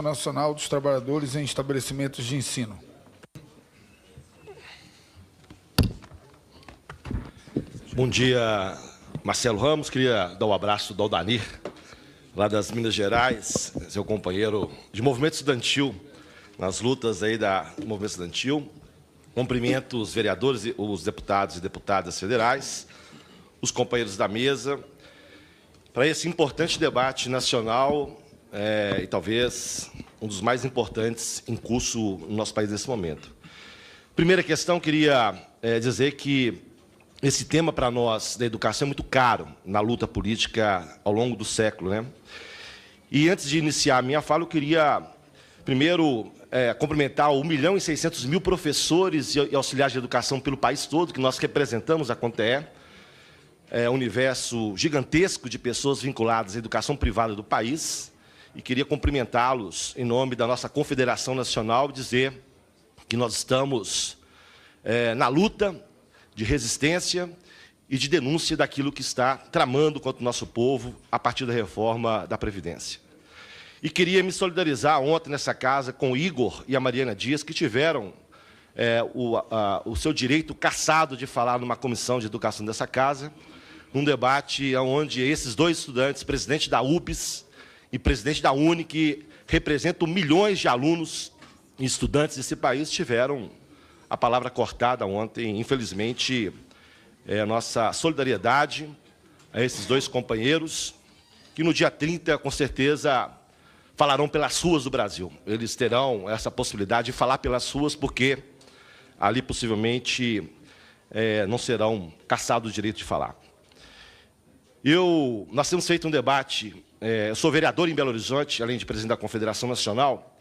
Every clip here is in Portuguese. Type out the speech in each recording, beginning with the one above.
Nacional dos Trabalhadores em Estabelecimentos de Ensino. Bom dia, Marcelo Ramos. Queria dar um abraço do Aldanir, lá das Minas Gerais, seu companheiro de movimento estudantil, nas lutas aí do movimento estudantil. Cumprimento os vereadores, os deputados e deputadas federais, os companheiros da mesa, para esse importante debate nacional, e talvez um dos mais importantes em curso no nosso país nesse momento. Primeira questão, queria dizer que esse tema para nós da educação é muito caro na luta política ao longo do século, né? E antes de iniciar a minha fala, eu queria primeiro cumprimentar 1.600.000 professores e auxiliares de educação pelo país todo, que nós representamos a CONTEE, um universo gigantesco de pessoas vinculadas à educação privada do país, e queria cumprimentá-los em nome da nossa Confederação Nacional, dizer que nós estamos na luta de resistência e de denúncia daquilo que está tramando contra o nosso povo a partir da reforma da Previdência. E queria me solidarizar ontem nessa casa com o Igor e a Mariana Dias, que tiveram o seu direito cassado de falar numa comissão de educação dessa casa, num debate onde esses dois estudantes, presidente da UBS e presidente da UNE, que representam milhões de alunos e estudantes desse país, tiveram a palavra cortada ontem. Infelizmente, a nossa solidariedade a esses dois companheiros, que no dia 30, com certeza, falarão pelas ruas do Brasil. Eles terão essa possibilidade de falar pelas ruas, porque ali, possivelmente, não serão cassados o direito de falar. Nós temos feito um debate, eu sou vereador em Belo Horizonte, além de presidente da Confederação Nacional.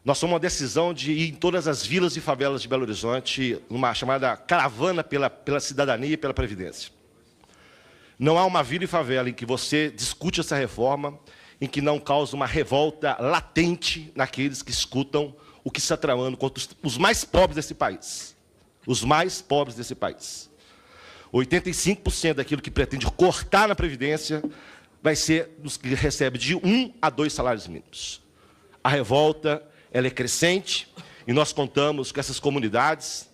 Nós tomamos uma decisão de ir em todas as vilas e favelas de Belo Horizonte, numa chamada caravana pela cidadania e pela Previdência. Não há uma vila e favela em que você discute essa reforma, em que não causa uma revolta latente naqueles que escutam o que está tramando contra os mais pobres desse país. Os mais pobres desse país. 85% daquilo que pretende cortar na Previdência vai ser dos que recebem de 1 a 2 salários mínimos. A revolta ela é crescente e nós contamos com essas comunidades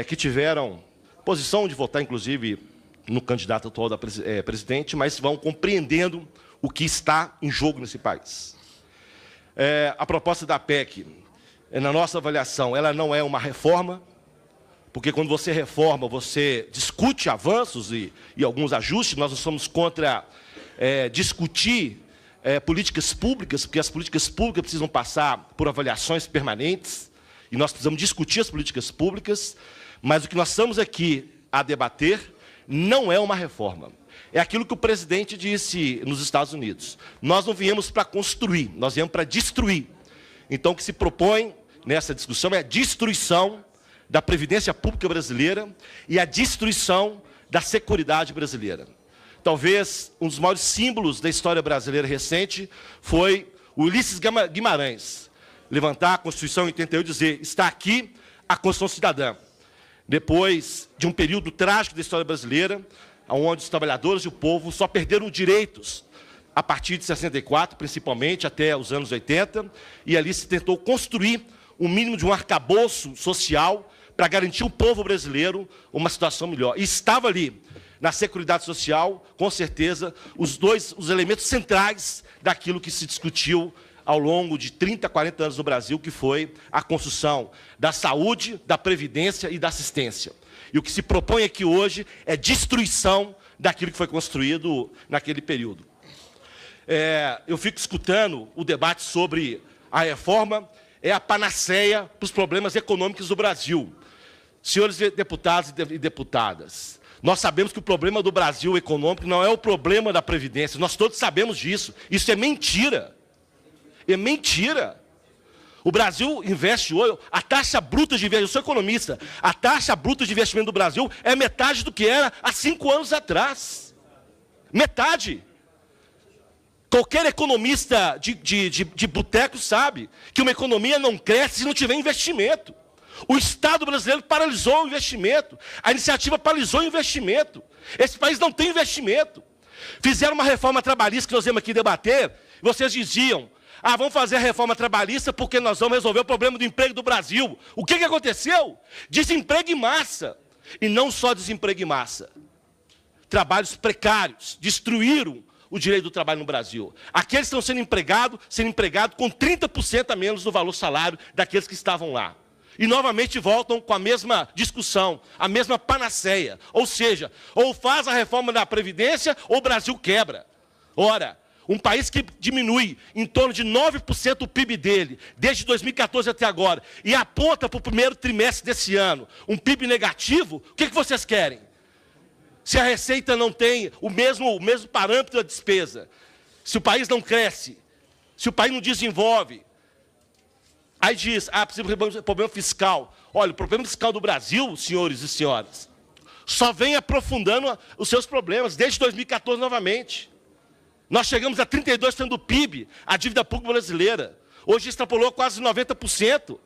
que tiveram posição de votar, inclusive, no candidato atual da presidente, mas vão compreendendo o que está em jogo nesse país. A proposta da PEC, na nossa avaliação, ela não é uma reforma, porque quando você reforma, você discute avanços e alguns ajustes. Nós não somos contra discutir políticas públicas, porque as políticas públicas precisam passar por avaliações permanentes, e nós precisamos discutir as políticas públicas, mas o que nós estamos aqui a debater não é uma reforma. É aquilo que o presidente disse nos Estados Unidos. Nós não viemos para construir, nós viemos para destruir. Então, o que se propõe nessa discussão é a destruição da Previdência Pública brasileira e a destruição da Seguridade brasileira. Talvez um dos maiores símbolos da história brasileira recente foi o Ulisses Guimarães levantar a Constituição em 88 e dizer: está aqui a Constituição Cidadã. Depois de um período trágico da história brasileira, onde os trabalhadores e o povo só perderam direitos a partir de 64, principalmente até os anos 80, e ali se tentou construir o mínimo de um arcabouço social para garantir ao povo brasileiro uma situação melhor. E estava ali, na Seguridade Social, com certeza, os elementos centrais daquilo que se discutiu ao longo de 30, 40 anos no Brasil, que foi a construção da saúde, da previdência e da assistência. E o que se propõe aqui hoje é destruição daquilo que foi construído naquele período. Eu fico escutando o debate sobre a reforma, é a panaceia para os problemas econômicos do Brasil. Senhores deputados e deputadas, nós sabemos que o problema do Brasil econômico não é o problema da Previdência, nós todos sabemos disso. Isso é mentira. É mentira. O Brasil investe hoje, a taxa bruta de investimento, eu sou economista, a taxa bruta de investimento do Brasil é metade do que era há 5 anos atrás. Metade. Qualquer economista de boteco sabe que uma economia não cresce se não tiver investimento. O Estado brasileiro paralisou o investimento. A iniciativa paralisou o investimento. Esse país não tem investimento. Fizeram uma reforma trabalhista que nós viemos aqui debater. Vocês diziam, Ah, vamos fazer a reforma trabalhista porque nós vamos resolver o problema do emprego do Brasil. O que aconteceu? Desemprego em massa. E não só desemprego em massa. Trabalhos precários destruíram o direito do trabalho no Brasil. Aqueles que estão sendo empregados com 30% a menos do valor salário daqueles que estavam lá. E novamente voltam com a mesma discussão, a mesma panaceia. Ou seja, ou faz a reforma da Previdência ou o Brasil quebra. Ora, um país que diminui em torno de 9% o PIB dele, desde 2014 até agora, e aponta para o primeiro trimestre desse ano um PIB negativo, o que vocês querem? Se a receita não tem o mesmo parâmetro da despesa, se o país não cresce, se o país não desenvolve, aí diz, precisa de problema fiscal. Olha, o problema fiscal do Brasil, senhores e senhoras, só vem aprofundando os seus problemas, desde 2014 novamente. Nós chegamos a 32% do PIB, a dívida pública brasileira. Hoje extrapolou quase 90%.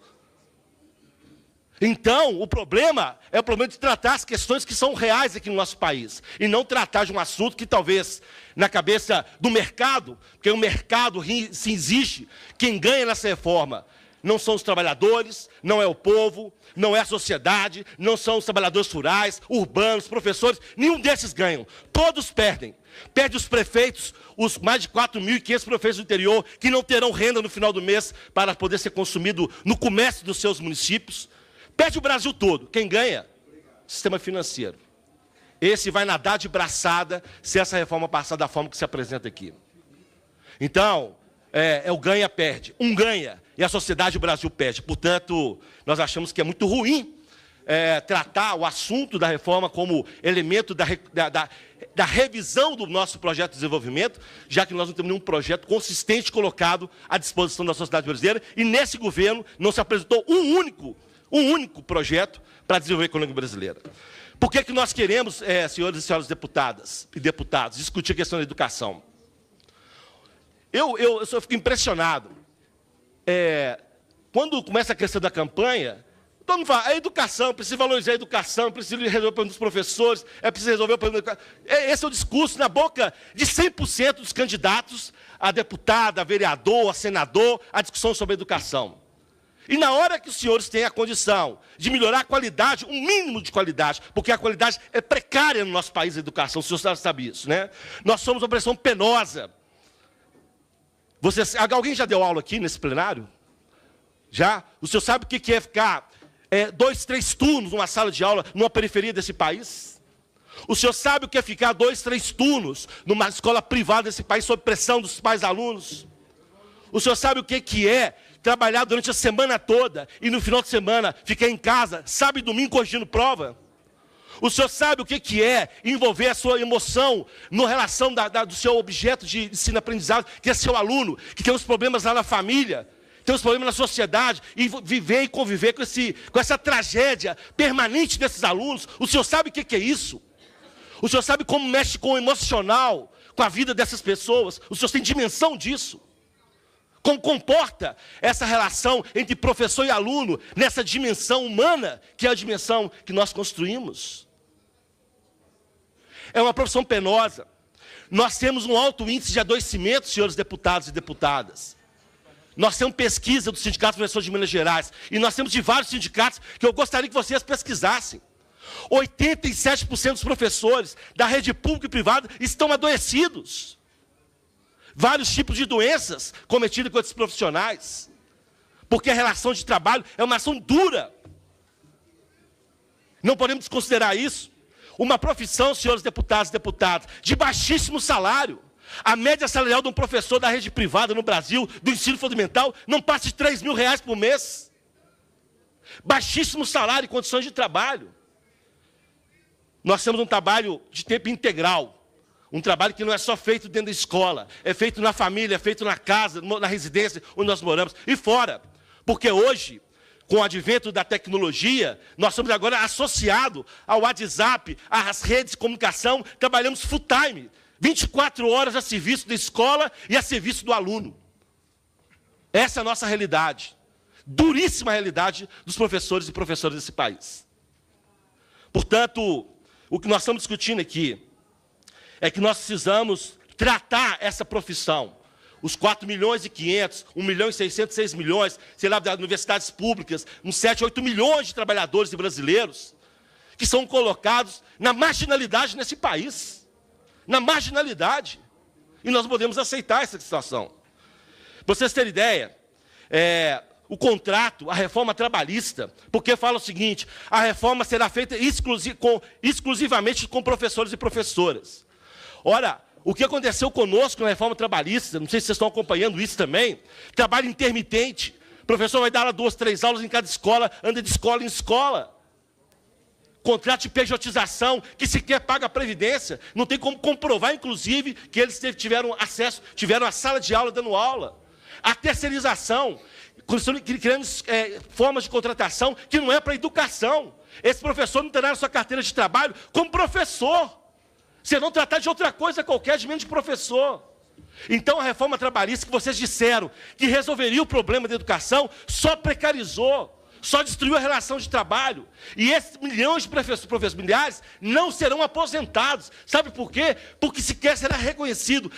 Então, o problema é o problema de tratar as questões que são reais aqui no nosso país. E não tratar de um assunto que talvez, na cabeça do mercado, porque o mercado se exige, quem ganha nessa reforma não são os trabalhadores, não é o povo, não é a sociedade, não são os trabalhadores rurais, urbanos, professores, nenhum desses ganham. Todos perdem. Perde os prefeitos, os mais de 4.500 prefeitos do interior, que não terão renda no final do mês para poder ser consumido no comércio dos seus municípios. Perde o Brasil todo. Quem ganha? Sistema financeiro. Esse vai nadar de braçada se essa reforma passar da forma que se apresenta aqui. Então, é o ganha-perde. Um ganha e a sociedade do Brasil perde. Portanto, nós achamos que é muito ruim tratar o assunto da reforma como elemento da revisão do nosso projeto de desenvolvimento, já que nós não temos nenhum projeto consistente colocado à disposição da sociedade brasileira, e nesse governo não se apresentou um único projeto para desenvolver a economia brasileira. Por que nós queremos, senhores e senhoras deputadas e deputados, discutir a questão da educação? Eu só fico impressionado. Quando começa a questão da campanha, todo mundo fala, a educação, precisa valorizar a educação, precisa resolver o problema dos professores, preciso resolver o problema da educação. Esse é o discurso na boca de 100% dos candidatos a deputado, a vereador, a senador, a discussão sobre a educação. E na hora que os senhores têm a condição de melhorar a qualidade, um mínimo de qualidade, porque a qualidade é precária no nosso país, a educação, o senhor sabe isso, né? Nós somos uma opressão penosa. Alguém já deu aula aqui nesse plenário? Já? O senhor sabe o que é ficar 2, 3 turnos numa sala de aula numa periferia desse país? O senhor sabe o que é ficar 2, 3 turnos numa escola privada desse país sob pressão dos pais alunos? O senhor sabe o que é trabalhar durante a semana toda e no final de semana ficar em casa, sábado e domingo corrigindo prova? O senhor sabe o que é envolver a sua emoção na relação do seu objeto de ensino-aprendizado, que é seu aluno, que tem uns problemas lá na família, tem uns problemas na sociedade, e viver e conviver com essa tragédia permanente desses alunos? O senhor sabe o que é isso? O senhor sabe como mexe com o emocional, com a vida dessas pessoas? O senhor tem dimensão disso? Como comporta essa relação entre professor e aluno nessa dimensão humana, que é a dimensão que nós construímos? É uma profissão penosa. Nós temos um alto índice de adoecimento, senhores deputados e deputadas. Nós temos pesquisa do Sindicato dos Professores de Minas Gerais, e nós temos de vários sindicatos que eu gostaria que vocês pesquisassem. 87% dos professores da rede pública e privada estão adoecidos. Vários tipos de doenças cometidas com esses profissionais. Porque a relação de trabalho é uma ação dura. Não podemos desconsiderar isso. Uma profissão, senhores deputados e deputadas, de baixíssimo salário. A média salarial de um professor da rede privada no Brasil, do ensino fundamental, não passa de R$3.000 por mês. Baixíssimo salário e condições de trabalho. Nós temos um trabalho de tempo integral. Um trabalho que não é só feito dentro da escola, é feito na família, é feito na casa, na residência onde nós moramos, e fora. Porque hoje, com o advento da tecnologia, nós somos agora associados ao WhatsApp, às redes de comunicação, trabalhamos full time, 24 horas a serviço da escola e a serviço do aluno. Essa é a nossa realidade, duríssima realidade dos professores e professoras desse país. Portanto, o que nós estamos discutindo aqui é que nós precisamos tratar essa profissão. os 4.500.000, 1.600.000, 6 milhões, sei lá, das universidades públicas, uns 7, 8 milhões de trabalhadores e brasileiros, que são colocados na marginalidade nesse país. Na marginalidade. E nós podemos aceitar essa situação. Para vocês terem ideia, o contrato, a reforma trabalhista, porque fala o seguinte, a reforma será feita exclusivamente com professores e professoras. Ora, o que aconteceu conosco na reforma trabalhista, não sei se vocês estão acompanhando isso também, trabalho intermitente, o professor vai dar aula 2, 3 aulas em cada escola, anda de escola em escola. Contrato de pejotização, que sequer paga a previdência, não tem como comprovar, inclusive, que eles tiveram acesso, tiveram a sala de aula dando aula. A terceirização, criando formas de contratação que não é para educação. Esse professor não terá na sua carteira de trabalho como professor. Você não tratar de outra coisa qualquer, de menos de professor. Então, a reforma trabalhista que vocês disseram que resolveria o problema da educação, só precarizou, só destruiu a relação de trabalho. E esses milhões de professores milhares não serão aposentados. Sabe por quê? Porque sequer será reconhecido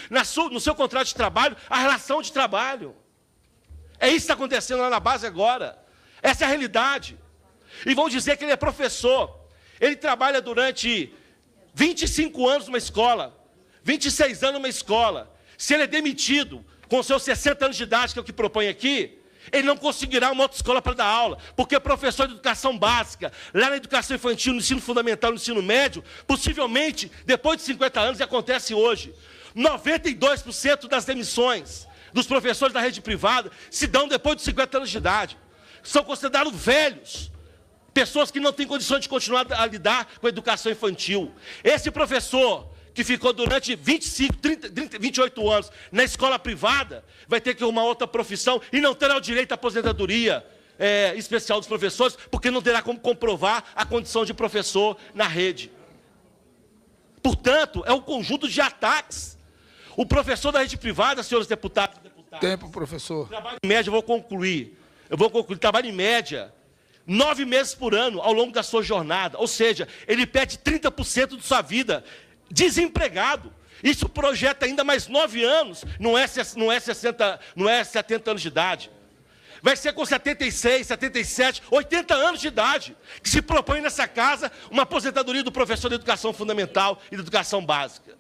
no seu contrato de trabalho a relação de trabalho. É isso que está acontecendo lá na base agora. Essa é a realidade. E vão dizer que ele é professor. Ele trabalha durante 25 anos numa escola, 26 anos numa escola. Se ele é demitido com seus 60 anos de idade, que é o que propõe aqui, ele não conseguirá uma outra escola para dar aula, porque professor de educação básica, lá na educação infantil, no ensino fundamental, no ensino médio, possivelmente, depois de 50 anos, e acontece hoje, 92% das demissões dos professores da rede privada se dão depois de 50 anos de idade. São considerados velhos, pessoas que não têm condições de continuar a lidar com a educação infantil. Esse professor que ficou durante 25, 30, 28 anos na escola privada, vai ter que arrumar outra profissão e não terá o direito à aposentadoria especial dos professores, porque não terá como comprovar a condição de professor na rede. Portanto, é um conjunto de ataques. O professor da rede privada, senhores deputados e deputadas... Tempo, professor. Trabalho em média, eu vou concluir, trabalho em média 9 meses por ano ao longo da sua jornada, ou seja, ele perde 30% de sua vida desempregado. Isso projeta ainda mais 9 anos, não é 70 anos de idade. Vai ser com 76, 77, 80 anos de idade, que se propõe nessa casa uma aposentadoria do professor de educação fundamental e de educação básica.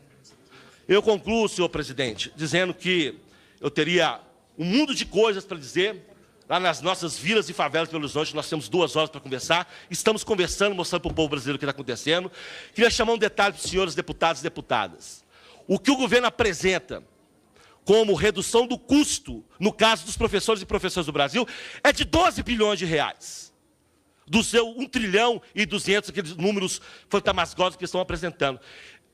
Eu concluo, senhor presidente, dizendo que eu teria um mundo de coisas para dizer. Lá nas nossas vilas e favelas de Belo Horizonte, nós temos 2 horas para conversar. Estamos conversando, mostrando para o povo brasileiro o que está acontecendo. Queria chamar um detalhe para os senhores deputados e deputadas. O que o governo apresenta como redução do custo, no caso dos professores e professoras do Brasil, é de 12 bilhões de reais. Do seu 1 trilhão e 200, aqueles números fantasmagóricos que estão apresentando.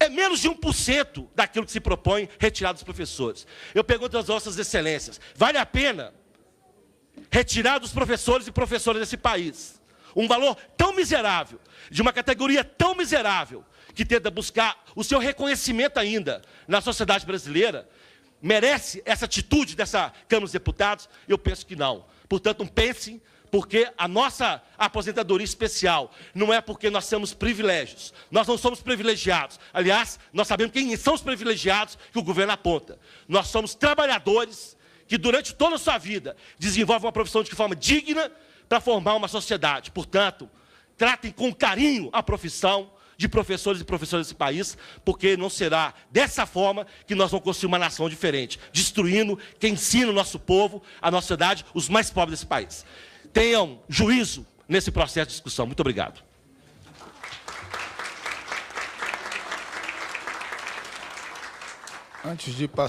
É menos de 1% daquilo que se propõe retirar dos professores. Eu pergunto às vossas excelências, vale a pena retirar dos professores e professoras desse país um valor tão miserável, de uma categoria tão miserável, que tenta buscar o seu reconhecimento ainda na sociedade brasileira? Merece essa atitude dessa Câmara dos Deputados? Eu penso que não. Portanto, pensem, porque a nossa aposentadoria especial não é porque nós temos privilégios. Nós não somos privilegiados. Aliás, nós sabemos quem são os privilegiados que o governo aponta. Nós somos trabalhadores que durante toda a sua vida desenvolvem uma profissão de forma digna para formar uma sociedade. Portanto, tratem com carinho a profissão de professores e professoras desse país, porque não será dessa forma que nós vamos construir uma nação diferente, destruindo quem ensina o nosso povo, a nossa sociedade, os mais pobres desse país. Tenham juízo nesse processo de discussão. Muito obrigado. Antes de passar